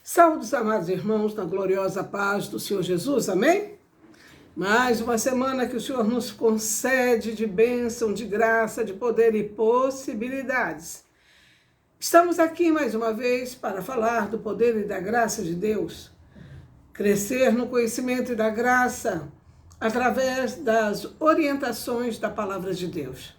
Saúdos, amados irmãos, na gloriosa paz do Senhor Jesus, amém? Mais uma semana que o Senhor nos concede de bênção, de graça, de poder e possibilidades. Estamos aqui mais uma vez para falar do poder e da graça de Deus. Crescer no conhecimento e da graça através das orientações da palavra de Deus.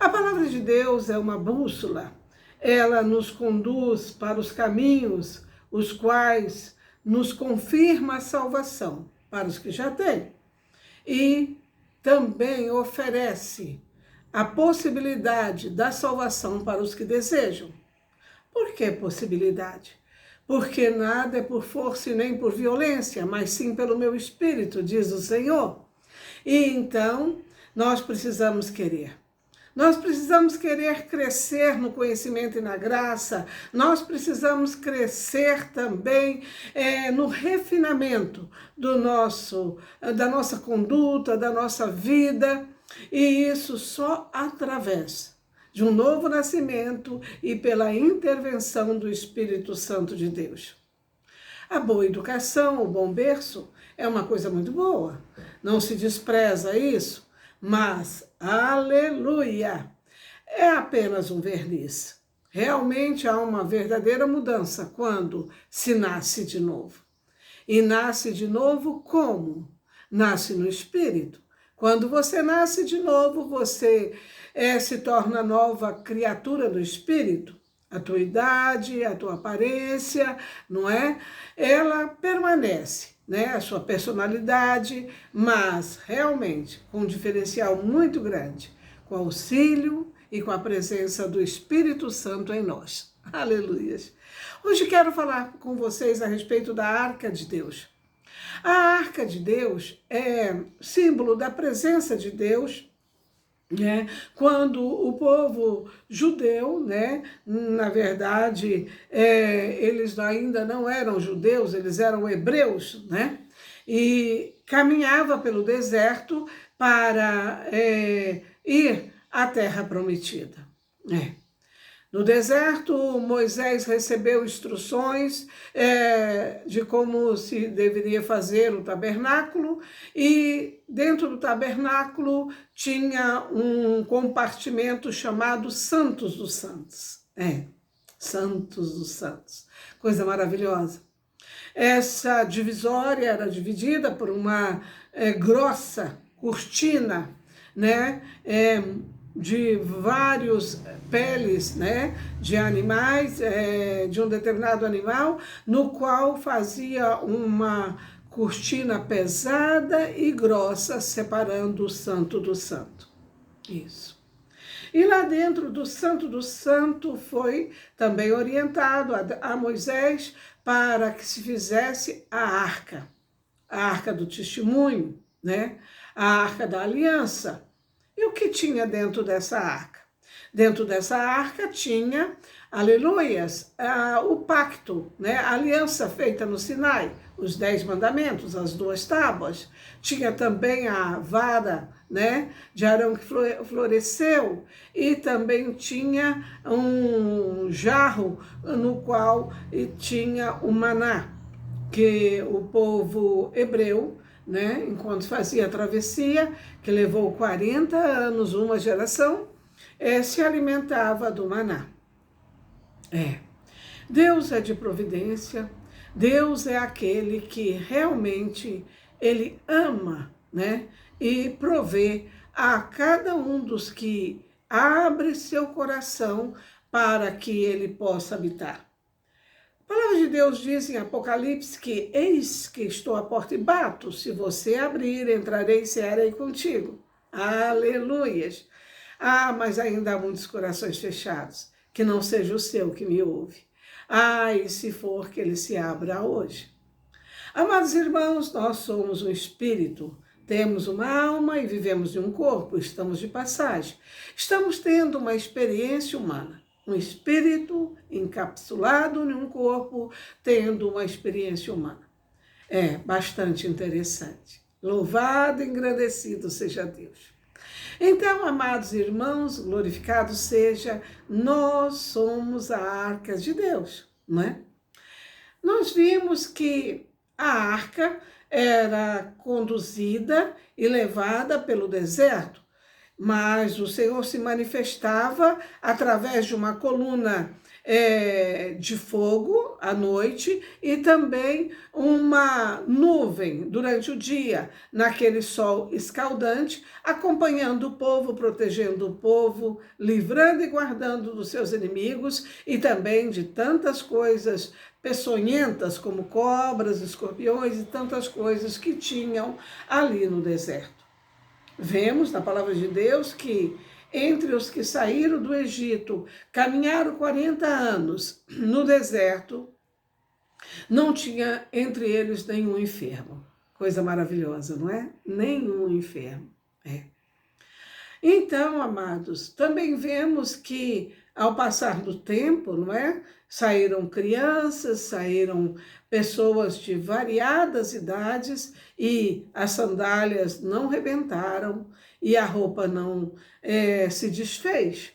A palavra de Deus é uma bússola. Ela nos conduz para os caminhos os quais nos confirma a salvação para os que já têm. E também oferece a possibilidade da salvação para os que desejam. Por que possibilidade? Porque nada é por força e nem por violência, mas sim pelo meu espírito, diz o Senhor. E então, nós precisamos querer. Nós precisamos querer crescer no conhecimento e na graça, nós precisamos crescer também no refinamento da nossa conduta, da nossa vida, e isso só através de um novo nascimento e pela intervenção do Espírito Santo de Deus. A boa educação, o bom berço, é uma coisa muito boa, não se despreza isso. Mas, aleluia, é apenas um verniz. Realmente há uma verdadeira mudança quando se nasce de novo. E nasce de novo como? Nasce no Espírito. Quando você nasce de novo, você se torna nova criatura do Espírito. A tua idade, a tua aparência, não é? Ela permanece. A sua personalidade, mas realmente com um diferencial muito grande, com auxílio e com a presença do Espírito Santo em nós. Aleluia! Hoje quero falar com vocês a respeito da Arca de Deus. A Arca de Deus é símbolo da presença de Deus, quando o povo judeu, na verdade, eles ainda não eram judeus, eles eram hebreus, e caminhava pelo deserto para ir à terra prometida. No deserto, Moisés recebeu instruções de como se deveria fazer o tabernáculo, e dentro do tabernáculo tinha um compartimento chamado Santos dos Santos. Santos dos Santos. Coisa maravilhosa. Essa divisória era dividida por uma grossa cortina, de vários peles, de animais, de um determinado animal, no qual fazia uma cortina pesada e grossa, separando o santo do santo. Isso. E lá dentro do santo do santo foi também orientado a Moisés para que se fizesse a arca do testemunho, a arca da aliança. E o que tinha dentro dessa arca? Dentro dessa arca tinha, aleluias, o pacto, a aliança feita no Sinai, os 10 mandamentos, as 2 tábuas. Tinha também a vara, de Arão que floresceu, e também tinha um jarro no qual tinha o maná, que o povo hebreu, enquanto fazia a travessia, que levou 40 anos, uma geração, se alimentava do maná. Deus é de providência, Deus é aquele que realmente ele ama, e provê a cada um dos que abre seu coração para que ele possa habitar. A palavra de Deus diz em Apocalipse que eis que estou à porta e bato, se você abrir, entrarei e cearei contigo. Aleluias! Mas ainda há muitos corações fechados, que não seja o seu que me ouve. E se for que ele se abra hoje. Amados irmãos, nós somos um espírito, temos uma alma e vivemos de um corpo, estamos de passagem. Estamos tendo uma experiência humana. Um espírito encapsulado em um corpo, tendo uma experiência humana. Bastante interessante. Louvado e engrandecido seja Deus. Então, amados irmãos, glorificado seja, nós somos a arca de Deus, nós vimos que a arca era conduzida e levada pelo deserto, mas o Senhor se manifestava através de uma coluna de fogo à noite e também uma nuvem durante o dia, naquele sol escaldante, acompanhando o povo, protegendo o povo, livrando e guardando dos seus inimigos e também de tantas coisas peçonhentas como cobras, escorpiões e tantas coisas que tinham ali no deserto. Vemos na palavra de Deus que entre os que saíram do Egito, caminharam 40 anos no deserto, não tinha entre eles nenhum enfermo. Coisa maravilhosa, não é? Nenhum enfermo. Então, amados, também vemos que ao passar do tempo, não é? Saíram crianças, saíram pessoas de variadas idades e as sandálias não rebentaram e a roupa não se desfez.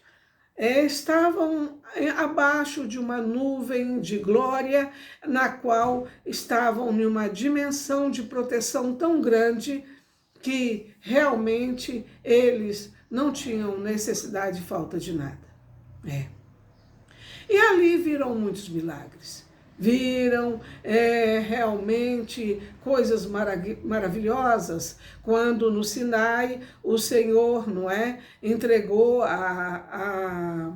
Estavam abaixo de uma nuvem de glória, na qual estavam em uma dimensão de proteção tão grande que realmente eles não tinham necessidade e falta de nada. E ali viram muitos milagres. Viram realmente coisas maravilhosas, quando no Sinai o Senhor, não é, entregou a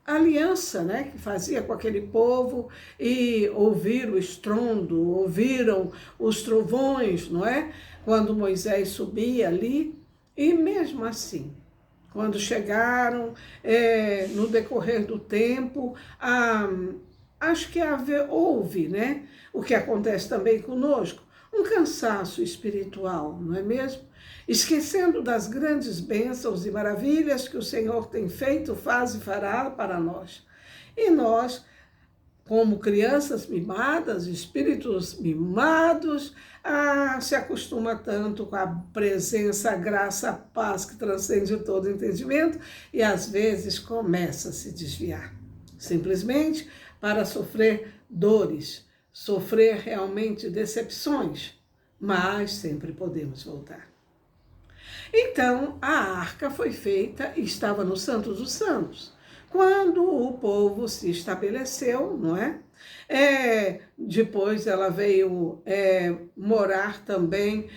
aliança, né, que fazia com aquele povo, e ouviram o estrondo, ouviram os trovões, não é, quando Moisés subia ali, e mesmo assim, quando chegaram no decorrer do tempo, acho que houve, né, o que acontece também conosco, um cansaço espiritual, não é mesmo? Esquecendo das grandes bênçãos e maravilhas que o Senhor tem feito, faz e fará para nós. E nós, como crianças mimadas, espíritos mimados, se acostuma tanto com a presença, a graça, a paz que transcende todo entendimento e às vezes começa a se desviar. Simplesmente para sofrer dores, sofrer realmente decepções, mas sempre podemos voltar. Então, a arca foi feita e estava no Santo dos Santos. Quando o povo se estabeleceu, não é? Depois ela veio morar também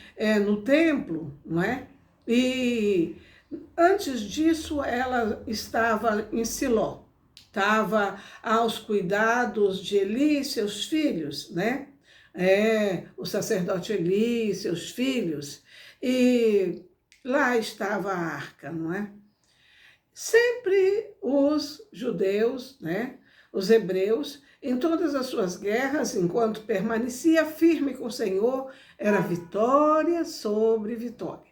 no templo, não é? E antes disso ela estava em Siló, estava aos cuidados de Eli e seus filhos, né? O sacerdote Eli e seus filhos, e lá estava a arca, não é? Sempre os judeus, né, os hebreus, em todas as suas guerras, enquanto permanecia firme com o Senhor, era vitória sobre vitória.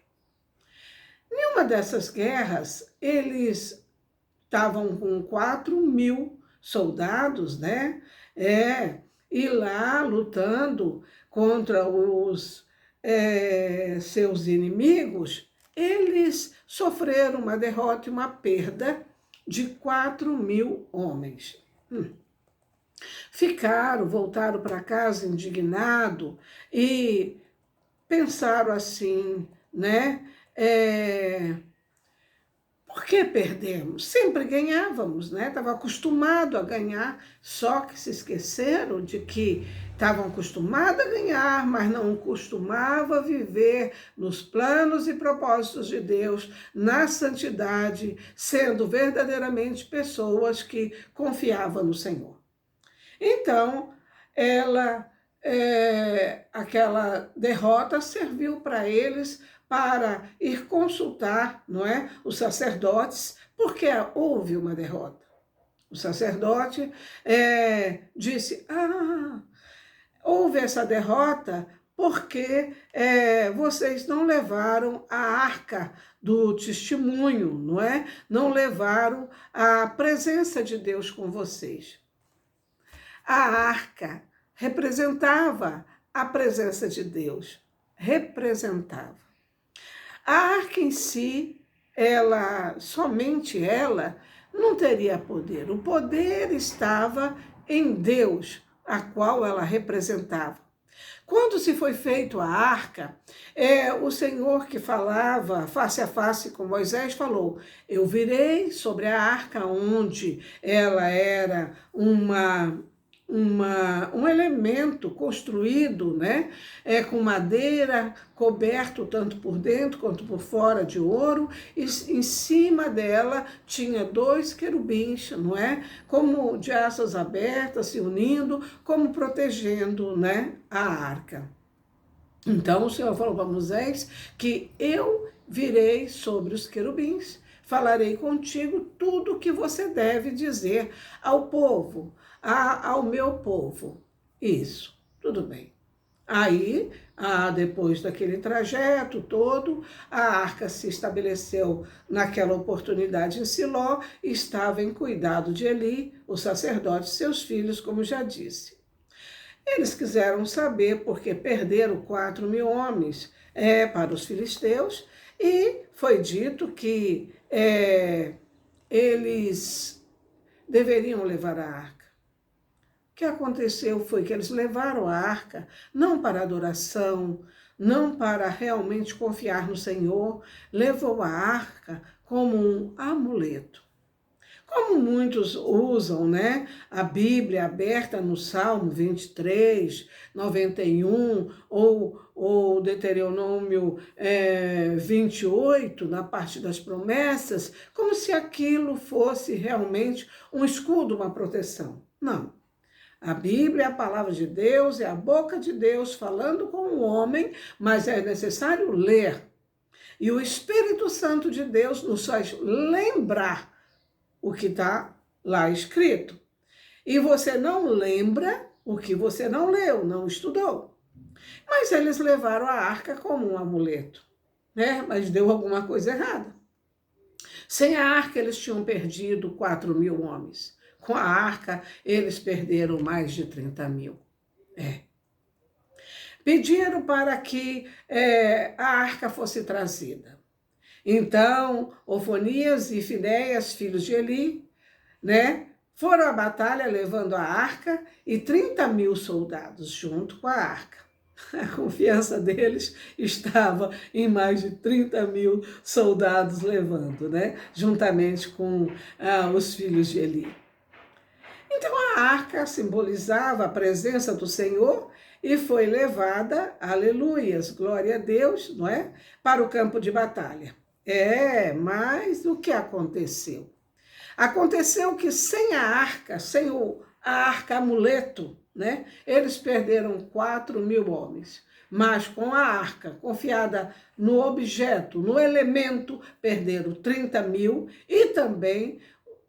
Em uma dessas guerras, eles estavam com 4.000 soldados, né, e lá lutando contra os seus inimigos, eles sofreram uma derrota e uma perda de 4.000 homens. Voltaram para casa indignados e pensaram assim, né? Por que perdemos? Sempre ganhávamos, né? Estavam acostumados a ganhar, só que se esqueceram de que estavam acostumados a ganhar, mas não costumavam viver nos planos e propósitos de Deus, na santidade, sendo verdadeiramente pessoas que confiavam no Senhor. Então, aquela derrota serviu para eles para ir consultar, não é, os sacerdotes, porque houve uma derrota. O sacerdote disse, houve essa derrota porque vocês não levaram a arca do testemunho, não é? Não levaram a presença de Deus com vocês. A arca representava a presença de Deus, representava. A arca em si, somente ela, não teria poder. O poder estava em Deus. a qual ela representava. Quando se foi feito a arca, o Senhor que falava face a face com Moisés falou: eu virei sobre a arca onde ela era um elemento construído, né, com madeira, coberto tanto por dentro quanto por fora de ouro, e em cima dela tinha 2 querubins, não é? Como de asas abertas, se unindo, como protegendo, né, a arca. Então o Senhor falou para Moisés que eu virei sobre os querubins, falarei contigo tudo o que você deve dizer ao povo, ao meu povo. Isso, tudo bem. Aí, depois daquele trajeto todo, a arca se estabeleceu naquela oportunidade em Siló e estava em cuidado de Eli, o sacerdote, e seus filhos, como já disse. Eles quiseram saber porque perderam 4.000 homens para os filisteus e foi dito que eles deveriam levar a arca. O que aconteceu foi que eles levaram a arca não para adoração, não para realmente confiar no Senhor, levou a arca como um amuleto. Como muitos usam, né, a Bíblia aberta no Salmo 23, 91 ou Deuteronômio 28, na parte das promessas, como se aquilo fosse realmente um escudo, uma proteção. Não. A Bíblia é a palavra de Deus, é a boca de Deus falando com o homem, mas é necessário ler. E o Espírito Santo de Deus nos faz lembrar o que está lá escrito. E você não lembra o que você não leu, não estudou. Mas eles levaram a arca como um amuleto, né? Mas deu alguma coisa errada. Sem a arca, eles tinham perdido 4.000 homens. Com a arca, eles perderam mais de 30.000. Pediram para que a arca fosse trazida. Então, Ofonias e Finéias, filhos de Eli, né, foram à batalha levando a arca e 30.000 soldados junto com a arca. A confiança deles estava em mais de 30.000 soldados levando, né, juntamente com os filhos de Eli. Então a arca simbolizava a presença do Senhor e foi levada, aleluias, glória a Deus, não é, para o campo de batalha. Mas o que aconteceu? Aconteceu que sem a arca, a arca amuleto, né, eles perderam 4.000 homens. Mas com a arca confiada no objeto, no elemento, perderam 30.000 e também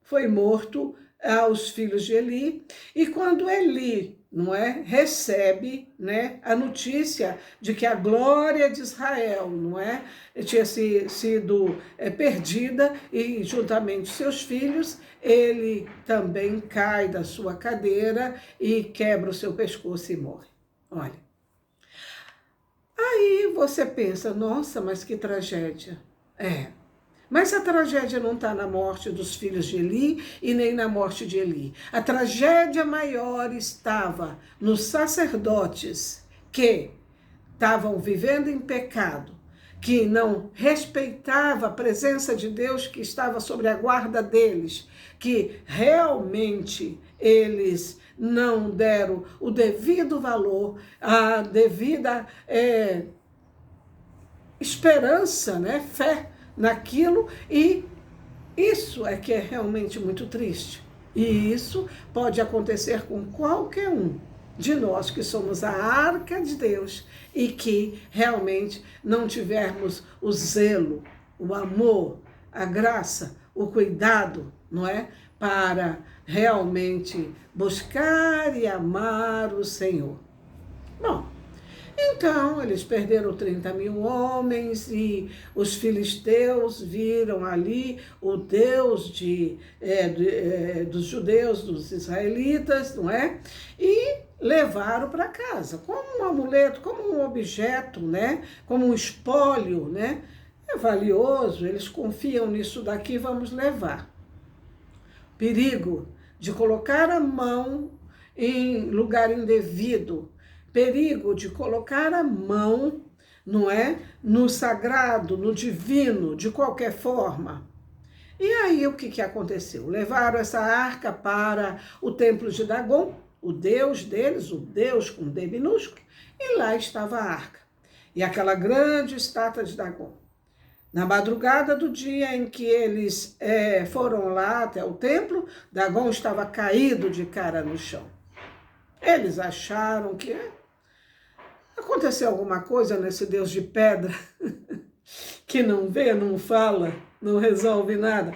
foi morto aos filhos de Eli. E quando Eli, não é, recebe, né, a notícia de que a glória de Israel, não é, tinha sido perdida e juntamente seus filhos, ele também cai da sua cadeira e quebra o seu pescoço e morre. Olha, aí você pensa, nossa, mas que tragédia. Mas a tragédia não está na morte dos filhos de Eli e nem na morte de Eli. A tragédia maior estava nos sacerdotes que estavam vivendo em pecado, que não respeitavam a presença de Deus que estava sobre a guarda deles, que realmente eles não deram o devido valor, a devida esperança, né, fé naquilo, e isso é que é realmente muito triste. E isso pode acontecer com qualquer um de nós que somos a arca de Deus e que realmente não tivermos o zelo, o amor, a graça, o cuidado, não é? Para realmente buscar e amar o Senhor. Bom, então, eles perderam 30.000 homens e os filisteus viram ali o Deus dos judeus, dos israelitas, não é? E levaram para casa, como um amuleto, como um objeto, né? Como um espólio, né? É valioso, eles confiam nisso daqui, vamos levar. Perigo de colocar a mão em lugar indevido, perigo de colocar a mão, não é, no sagrado, no divino, de qualquer forma. E aí o que aconteceu? Levaram essa arca para o templo de Dagon, o deus deles, o deus com D minúsculo, e lá estava a arca. E aquela grande estátua de Dagon. Na madrugada do dia em que eles foram lá até o templo, Dagon estava caído de cara no chão. Eles acharam que aconteceu alguma coisa nesse deus de pedra, que não vê, não fala, não resolve nada.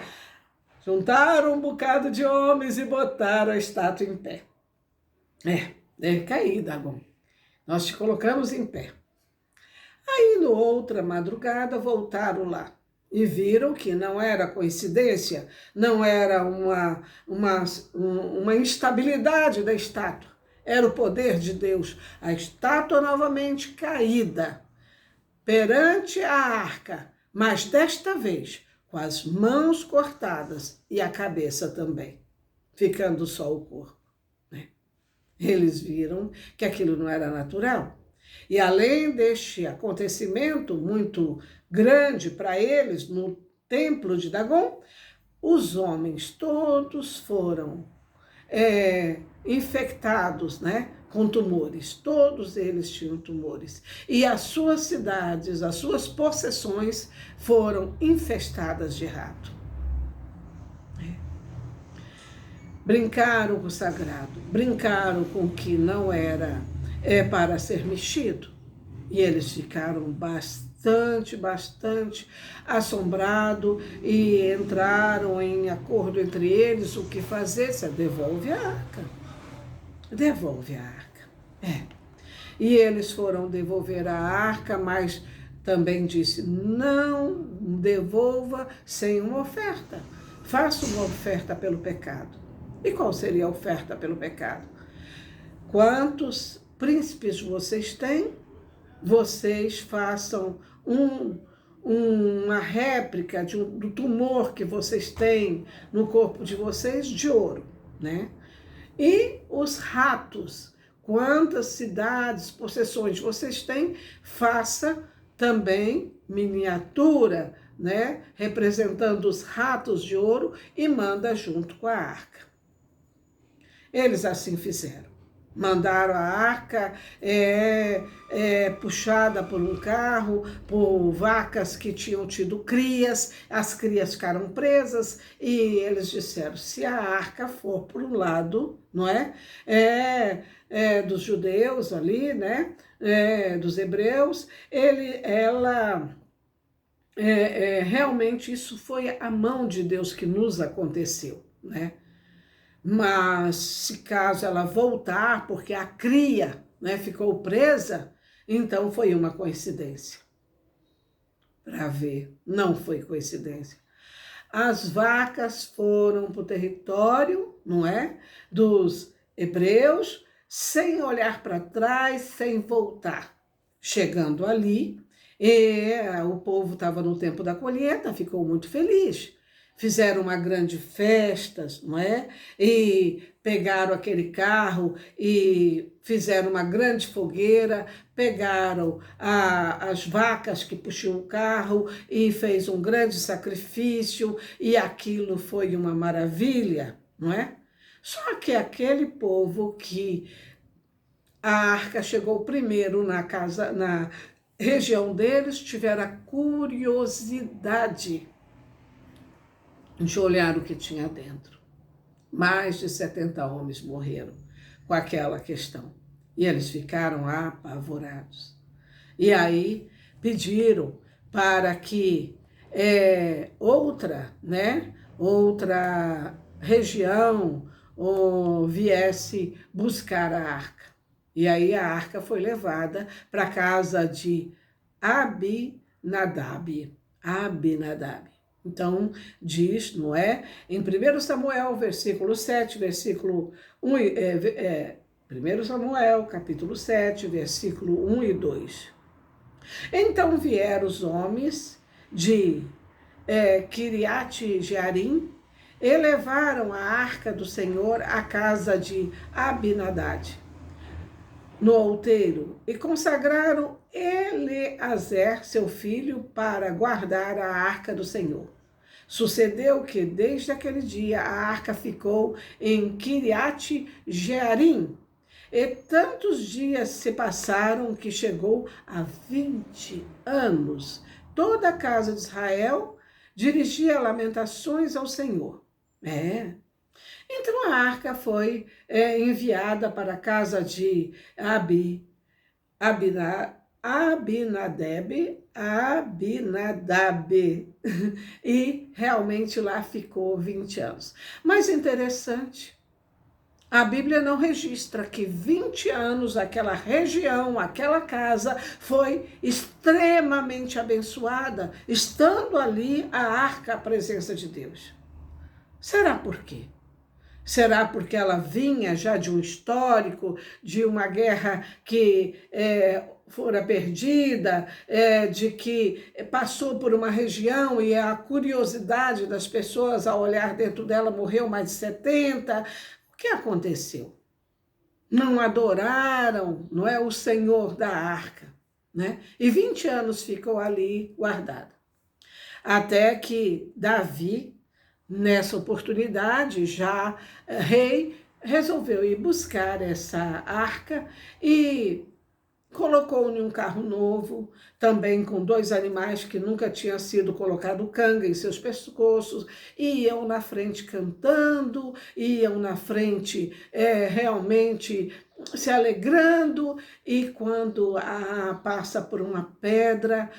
Juntaram um bocado de homens e botaram a estátua em pé. Deve cair, Dagon. Nós te colocamos em pé. Aí, no outra madrugada, voltaram lá e viram que não era coincidência, não era uma instabilidade da estátua, era o poder de Deus. A estátua novamente caída perante a arca, mas desta vez com as mãos cortadas e a cabeça também, ficando só o corpo. Eles viram que aquilo não era natural. E além deste acontecimento muito grande para eles no templo de Dagon, os homens todos foram infectados, com tumores. Todos eles tinham tumores. E as suas cidades, as suas possessões foram infestadas de rato. Brincaram com o sagrado, brincaram com o que não era para ser mexido. E eles ficaram bastante assombrados e entraram em acordo entre eles o que fazer. Se devolve a arca. Devolve a arca. E eles foram devolver a arca, mas também disse, não devolva sem uma oferta. Faça uma oferta pelo pecado. E qual seria a oferta pelo pecado? Quantos príncipes vocês têm? Vocês façam uma réplica do tumor que vocês têm no corpo de vocês de ouro, E os ratos, quantas cidades, possessões vocês têm, faça também miniatura, representando os ratos de ouro e manda junto com a arca. Eles assim fizeram. Mandaram a arca puxada por um carro, por vacas que tinham tido crias, as crias ficaram presas e eles disseram, se a arca for para o lado, dos judeus ali, dos hebreus, realmente isso foi a mão de Deus que nos aconteceu, Mas, se caso ela voltar, porque a cria ficou presa, então foi uma coincidência. Para ver, não foi coincidência. As vacas foram para o território, dos hebreus, sem olhar para trás, sem voltar. Chegando ali, o povo estava no tempo da colheita, ficou muito feliz. Fizeram uma grande festa, E pegaram aquele carro e fizeram uma grande fogueira, pegaram as vacas que puxam o carro e fez um grande sacrifício e aquilo foi uma maravilha, Só que aquele povo que a arca chegou primeiro na região deles, tiveram a curiosidade de olhar o que tinha dentro. Mais de 70 homens morreram com aquela questão. E eles ficaram apavorados. E aí pediram para que outra região viesse buscar a arca. E aí a arca foi levada para a casa de Abinadab. Então, diz, em 1 Samuel, versículo 7, versículo 1, 1 Samuel, capítulo 7, versículo 1 e 2. Então vieram os homens de Kiriat Jearim, e levaram a arca do Senhor à casa de Abinadab, no outeiro, e consagraram Eleazer, seu filho, para guardar a arca do Senhor. Sucedeu que, desde aquele dia, a arca ficou em Kiriat Jearim, e tantos dias se passaram que chegou a 20 anos. Toda a casa de Israel dirigia lamentações ao Senhor. Então a arca foi enviada para a casa de Abinadab, e realmente lá ficou 20 anos. Mas interessante, a Bíblia não registra que 20 anos aquela região, aquela casa foi extremamente abençoada, estando ali a arca, a presença de Deus. Será por quê? Será porque ela vinha já de um histórico, de uma guerra que fora perdida, de que passou por uma região e a curiosidade das pessoas ao olhar dentro dela morreu mais de 70? O que aconteceu? Não adoraram, não é, o Senhor da arca, né? E 20 anos ficou ali guardada. Até que Davi, nessa oportunidade, já rei, resolveu ir buscar essa arca e colocou em um carro novo, também com 2 animais que nunca tinha sido colocado canga em seus pescoços, iam na frente cantando, iam na frente realmente se alegrando, e quando passa por uma pedra,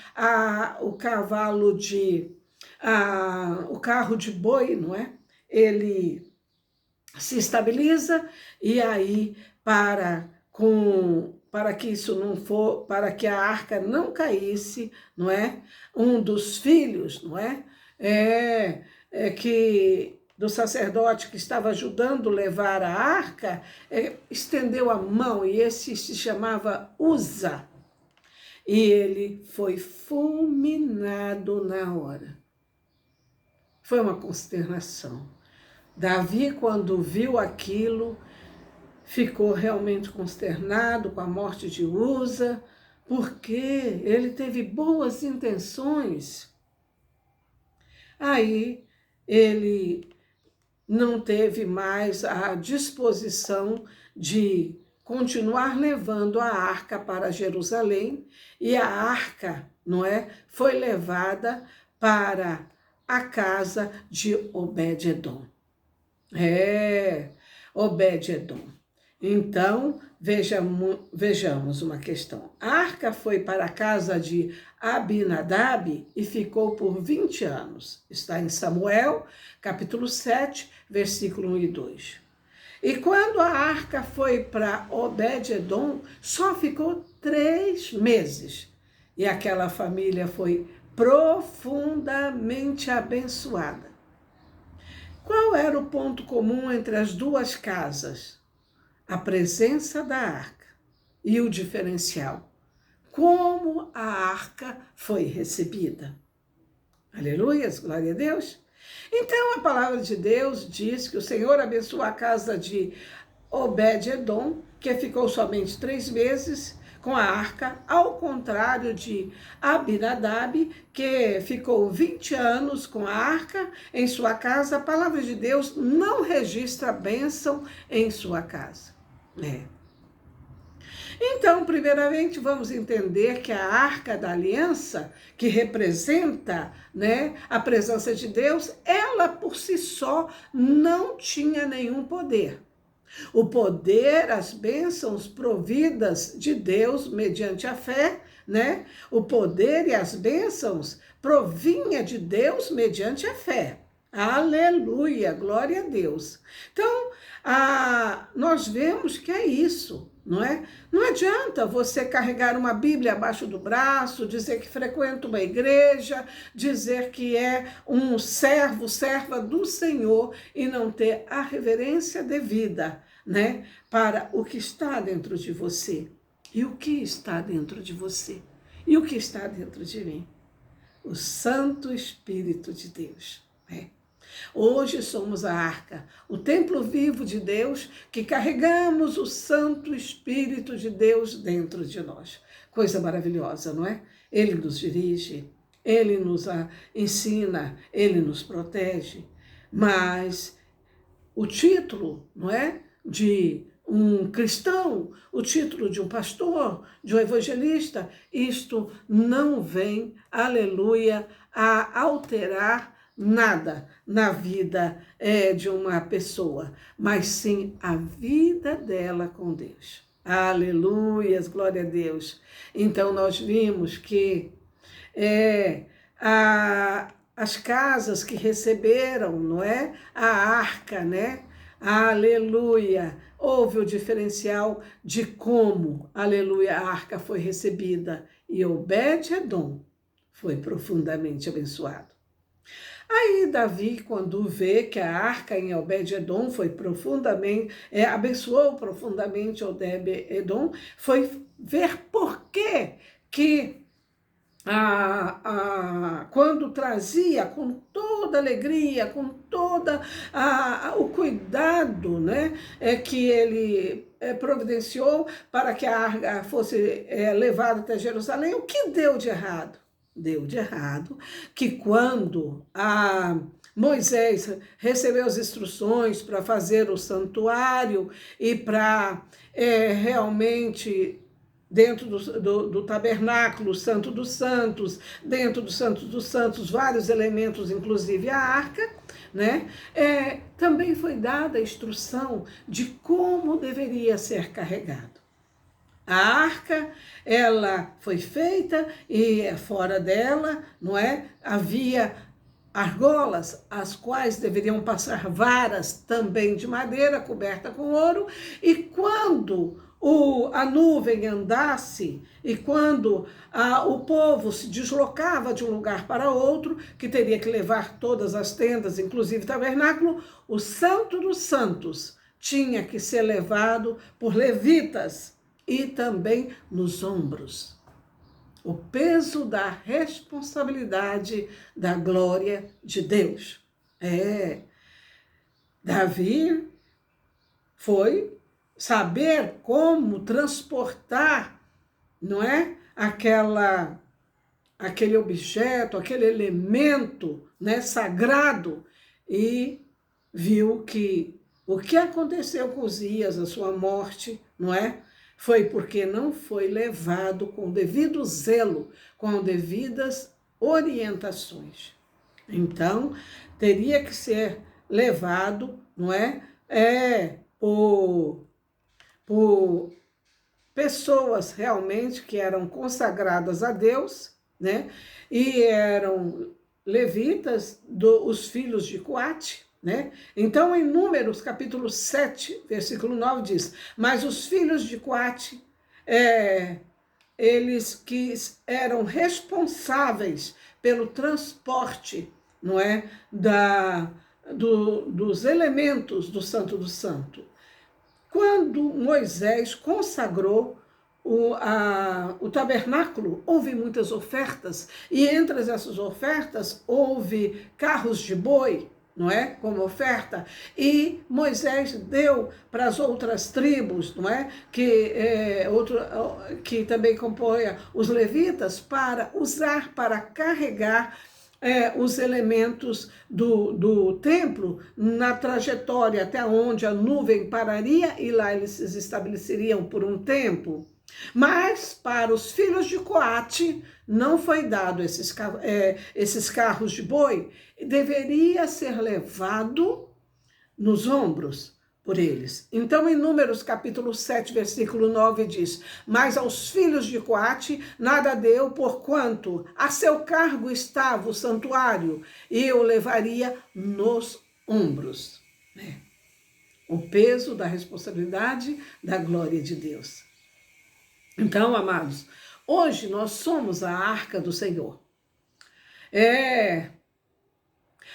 o carro de boi, não é? Ele se estabiliza, e aí para que isso não for, para que a arca não caísse, não é? Um dos filhos, não é? Que do sacerdote que estava ajudando levar a arca, estendeu a mão, e esse se chamava Uza, e ele foi fulminado na hora. Foi uma consternação. Davi, quando viu aquilo, ficou realmente consternado com a morte de Uza, porque ele teve boas intenções. Aí ele não teve mais a disposição de continuar levando a arca para Jerusalém, e a arca, não é, foi levada para a casa de Obed-edom. Obed-edom. Então, vejamos uma questão. A arca foi para a casa de Abinadab e ficou por 20 anos. Está em Samuel, capítulo 7, versículo 1 e 2. E quando a arca foi para Obed-edom, só ficou 3 meses. E aquela família foi profundamente abençoada. Qual era o ponto comum entre as duas casas? A presença da arca. E o diferencial? Como a arca foi recebida. Aleluias, glória a Deus. Então a palavra de Deus diz que o Senhor abençoou a casa de Obed-edom, que ficou somente 3 meses com a arca, ao contrário de Abinadab, que ficou 20 anos com a arca em sua casa. A palavra de Deus não registra bênção em sua casa. Então, primeiramente, vamos entender que a arca da aliança, que representa, né, a presença de Deus, ela por si só não tinha nenhum poder. O poder, as bênçãos providas de Deus mediante a fé, né? O poder e as bênçãos provinha de Deus mediante a fé. Aleluia, glória a Deus. Então, nós vemos que é isso, não é? Não adianta você carregar uma Bíblia abaixo do braço, dizer que frequenta uma igreja, dizer que é um servo, serva do Senhor, e não ter a reverência devida, né, para o que está dentro de você. E o que está dentro de você? E o que está dentro de mim? O Santo Espírito de Deus, né? Hoje somos a arca, o templo vivo de Deus, que carregamos o Santo Espírito de Deus dentro de nós. Coisa maravilhosa, não é? Ele nos dirige, ele nos ensina, ele nos protege. Mas o título, não é, de um cristão, o título de um pastor, de um evangelista, isto não vem, aleluia, a alterar nada na vida de uma pessoa, mas sim a vida dela com Deus. Aleluias, glória a Deus. Então nós vimos que as casas que receberam, não é, a arca, né? Aleluia! Houve o diferencial de como, aleluia, a arca foi recebida. E Obed-Edom foi profundamente abençoado. Aí Davi, quando vê que a arca em Obed-Edom foi profundamente, abençoou profundamente Obed-Edom, foi ver por que quando trazia com toda alegria, com toda o cuidado, né, que ele providenciou para que a arca fosse levada até Jerusalém, o que deu de errado? Deu de errado que quando Moisés recebeu as instruções para fazer o santuário e para realmente dentro do tabernáculo, Santo dos Santos, dentro do Santo dos Santos, vários elementos, inclusive a arca, né? Também foi dada a instrução de como deveria ser carregado. A arca, ela foi feita e fora dela, não é? Havia argolas, as quais deveriam passar varas também de madeira coberta com ouro, e quando a nuvem andasse e quando o povo se deslocava de um lugar para outro, que teria que levar todas as tendas, inclusive o tabernáculo, o Santo dos Santos tinha que ser levado por levitas e também nos ombros. O peso da responsabilidade da glória de Deus. Davi foi saber como transportar, não é? Aquele objeto, aquele elemento, né, sagrado, e viu que o que aconteceu com Uzias, a sua morte, não é? Foi porque não foi levado com devido zelo, com devidas orientações. Então, teria que ser levado, não é? Por pessoas realmente que eram consagradas a Deus, né? E eram levitas, os filhos de Coate, né? Então, em Números, capítulo 7, versículo 9, diz: mas os filhos de Coate, eles que eram responsáveis pelo transporte, não é? Dos elementos do Santo do Santo. Quando Moisés consagrou o tabernáculo, houve muitas ofertas, e entre essas ofertas houve carros de boi, não é? Como oferta, e Moisés deu para as outras tribos, não é? Que também compõem os levitas, para usar, para carregar os elementos do templo na trajetória até onde a nuvem pararia, e lá eles se estabeleceriam por um tempo. Mas para os filhos de Coate não foi dado esses carros de boi, deveria ser levado nos ombros por eles. Então, em Números capítulo 7, versículo 9 diz: mas aos filhos de Coate nada deu, porquanto a seu cargo estava o santuário, e eu levaria nos ombros. O peso da responsabilidade da glória de Deus. Então, amados, hoje nós somos a arca do Senhor.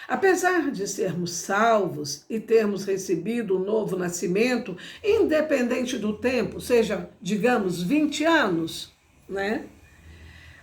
Apesar de sermos salvos e termos recebido um novo nascimento, independente do tempo, seja, digamos, 20 anos, né?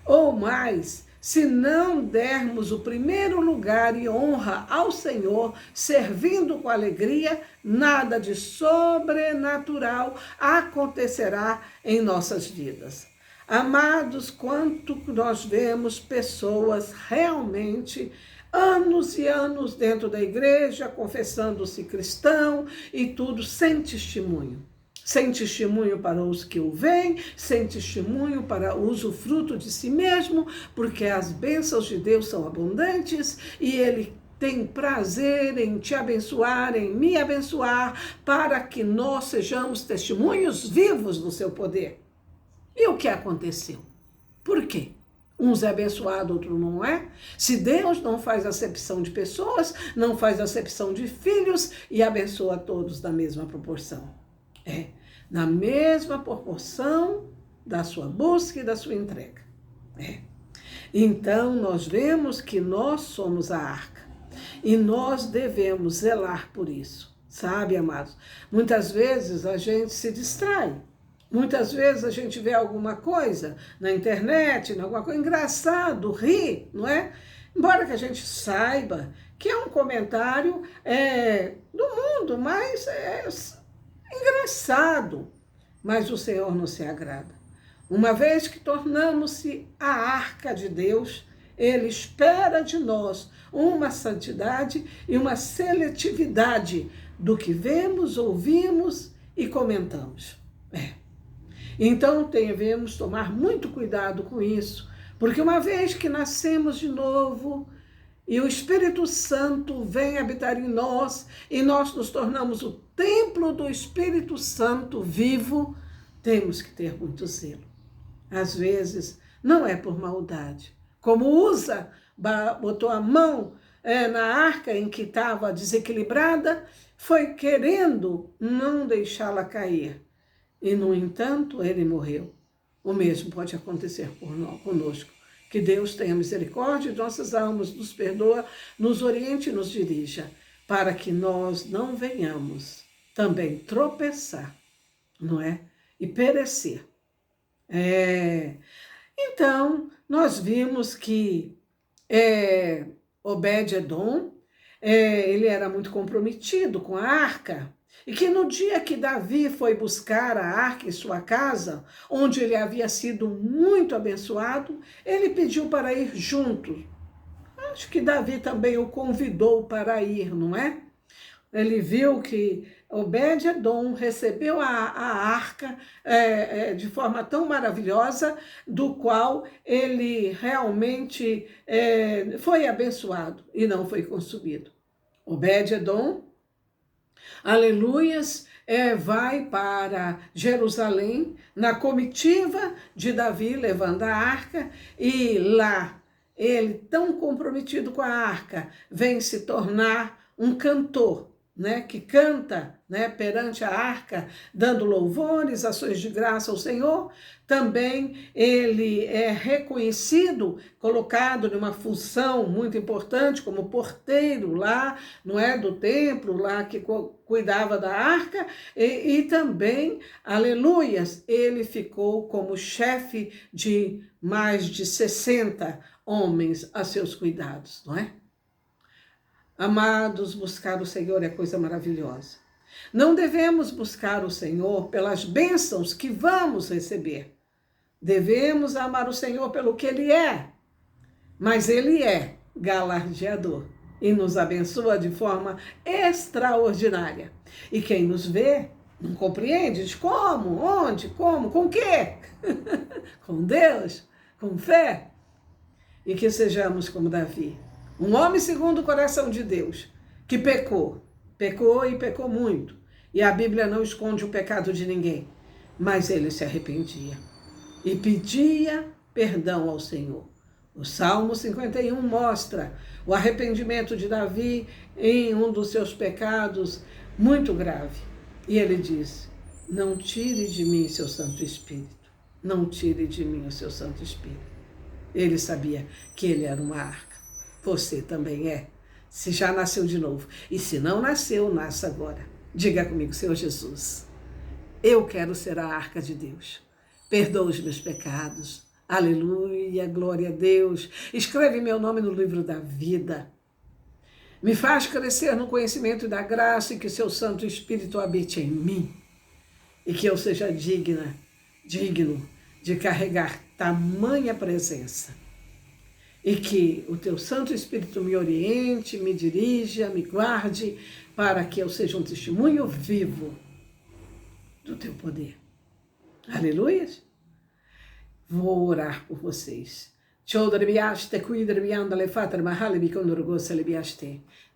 Ou mais, se não dermos o primeiro lugar e honra ao Senhor, servindo com alegria, nada de sobrenatural acontecerá em nossas vidas. Amados, quanto nós vemos pessoas realmente anos e anos dentro da igreja, confessando-se cristão e tudo sem testemunho. Sem testemunho para os que o veem, sem testemunho para o usufruto de si mesmo, porque as bênçãos de Deus são abundantes e Ele tem prazer em te abençoar, em me abençoar, para que nós sejamos testemunhos vivos do seu poder. E o que aconteceu? Por quê? Uns é abençoado, outro não é. Se Deus não faz acepção de pessoas, não faz acepção de filhos e abençoa todos na mesma proporção. Na mesma proporção da sua busca e da sua entrega. Então, nós vemos que nós somos a arca e nós devemos zelar por isso, sabe, amados? Muitas vezes a gente se distrai. Muitas vezes a gente vê alguma coisa na internet, alguma coisa engraçado, ri, não é? Embora que a gente saiba que é um comentário do mundo, mas é engraçado. Mas o Senhor não se agrada. Uma vez que tornamos-se a arca de Deus, Ele espera de nós uma santidade e uma seletividade do que vemos, ouvimos e comentamos. Então, devemos tomar muito cuidado com isso, porque uma vez que nascemos de novo e o Espírito Santo vem habitar em nós e nós nos tornamos o templo do Espírito Santo vivo, temos que ter muito zelo. Às vezes, não é por maldade. Como Uza botou a mão na arca em que estava desequilibrada, foi querendo não deixá-la cair. E, no entanto, ele morreu. O mesmo pode acontecer conosco. Que Deus tenha misericórdia de nossas almas, nos perdoa, nos oriente e nos dirija, para que nós não venhamos também tropeçar, não é? E perecer. Então, nós vimos que Obed-edom, ele era muito comprometido com a arca, e que no dia que Davi foi buscar a arca em sua casa, onde ele havia sido muito abençoado, ele pediu para ir junto. Acho que Davi também o convidou para ir, não é? Ele viu que Obed-edom recebeu a arca de forma tão maravilhosa, do qual ele realmente foi abençoado e não foi consumido. Obed-edom, aleluias, vai para Jerusalém na comitiva de Davi levando a arca, e lá ele, tão comprometido com a arca, vem se tornar um cantor, né, que canta, né, perante a arca, dando louvores, ações de graça ao Senhor. Também ele é reconhecido, colocado numa função muito importante, como porteiro lá, não é, do templo, lá que cuidava da arca, e também, aleluias, ele ficou como chefe de mais de 60 homens a seus cuidados, não é? Amados, buscar o Senhor é coisa maravilhosa. Não devemos buscar o Senhor pelas bênçãos que vamos receber. Devemos amar o Senhor pelo que Ele é. Mas Ele é galardeador e nos abençoa de forma extraordinária. E quem nos vê não compreende, diz como, onde, como, com quê? Com Deus, com fé. E que sejamos como Davi. Um homem segundo o coração de Deus, que pecou e pecou muito. E a Bíblia não esconde o pecado de ninguém, mas ele se arrependia e pedia perdão ao Senhor. O Salmo 51 mostra o arrependimento de Davi em um dos seus pecados muito grave. E ele diz: não tire de mim seu Santo Espírito, não tire de mim o seu Santo Espírito. Ele sabia que ele era uma arca. Você também é, se já nasceu de novo. E se não nasceu, nasça agora. Diga comigo: Senhor Jesus, eu quero ser a arca de Deus. Perdoa os meus pecados, Aleluia, glória a Deus. Escreve meu nome no livro da vida. Me faz crescer no conhecimento da graça e que seu Santo Espírito habite em mim. E que eu seja digno de carregar tamanha presença. E que o teu Santo Espírito me oriente, me dirija, me guarde, para que eu seja um testemunho vivo do teu poder. Aleluia. Vou orar por vocês.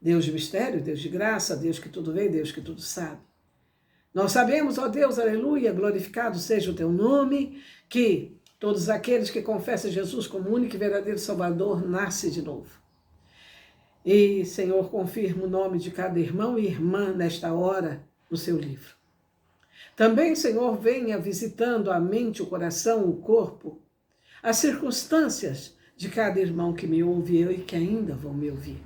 Deus de mistério, Deus de graça, Deus que tudo vê, Deus que tudo sabe. Nós sabemos, ó Deus, aleluia, glorificado seja o teu nome, que todos aqueles que confessam Jesus como único e verdadeiro Salvador nascem de novo. E, Senhor, confirma o nome de cada irmão e irmã nesta hora no seu livro. Também, Senhor, venha visitando a mente, o coração, o corpo, as circunstâncias de cada irmão que me ouve e que ainda vão me ouvir.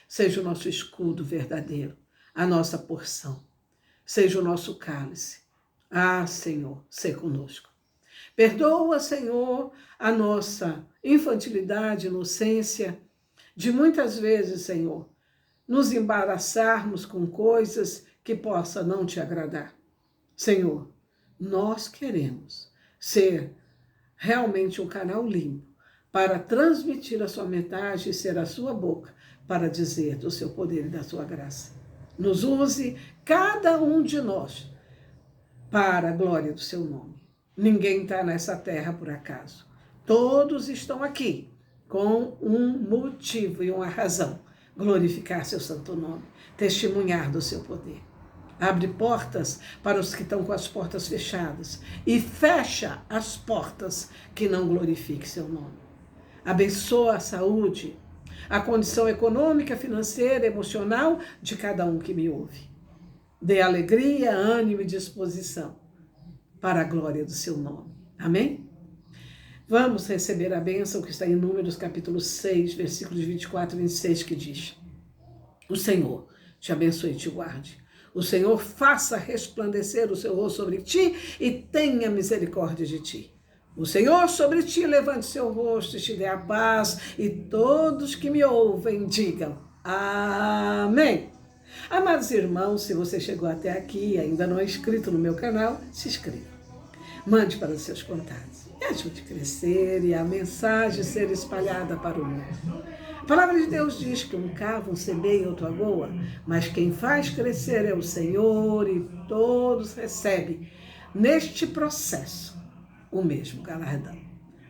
Seja o nosso escudo verdadeiro, a nossa porção, seja o nosso cálice. Ah, Senhor, sê conosco. Perdoa, Senhor, a nossa infantilidade, inocência, de muitas vezes, Senhor, nos embaraçarmos com coisas que possa não te agradar. Senhor, nós queremos ser realmente um canal limpo para transmitir a sua mensagem e ser a sua boca para dizer do seu poder e da sua graça. Nos use, cada um de nós, para a glória do seu nome. Ninguém está nessa terra por acaso. Todos estão aqui com um motivo e uma razão. Glorificar seu santo nome, testemunhar do seu poder. Abre portas para os que estão com as portas fechadas e fecha as portas que não glorifiquem seu nome. Abençoa a saúde, a condição econômica, financeira, emocional de cada um que me ouve. Dê alegria, ânimo e disposição para a glória do seu nome. Amém? Vamos receber a bênção que está em Números capítulo 6, versículos 24 e 26, que diz: o Senhor te abençoe e te guarde. O Senhor faça resplandecer o seu rosto sobre ti e tenha misericórdia de ti. O Senhor sobre ti levante seu rosto e te dê a paz, e todos que me ouvem digam amém. Amados irmãos, se você chegou até aqui e ainda não é inscrito no meu canal, se inscreva. Mande para os seus contatos. E ajude a crescer e a mensagem ser espalhada para o mundo. A palavra de Deus diz que um cava, um semeia e outro agoa, mas quem faz crescer é o Senhor, e todos recebem neste processo o mesmo galardão.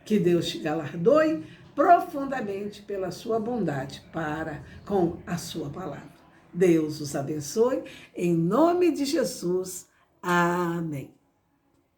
Que Deus te galardoe profundamente pela sua bondade para com a sua palavra. Deus os abençoe, em nome de Jesus. Amém.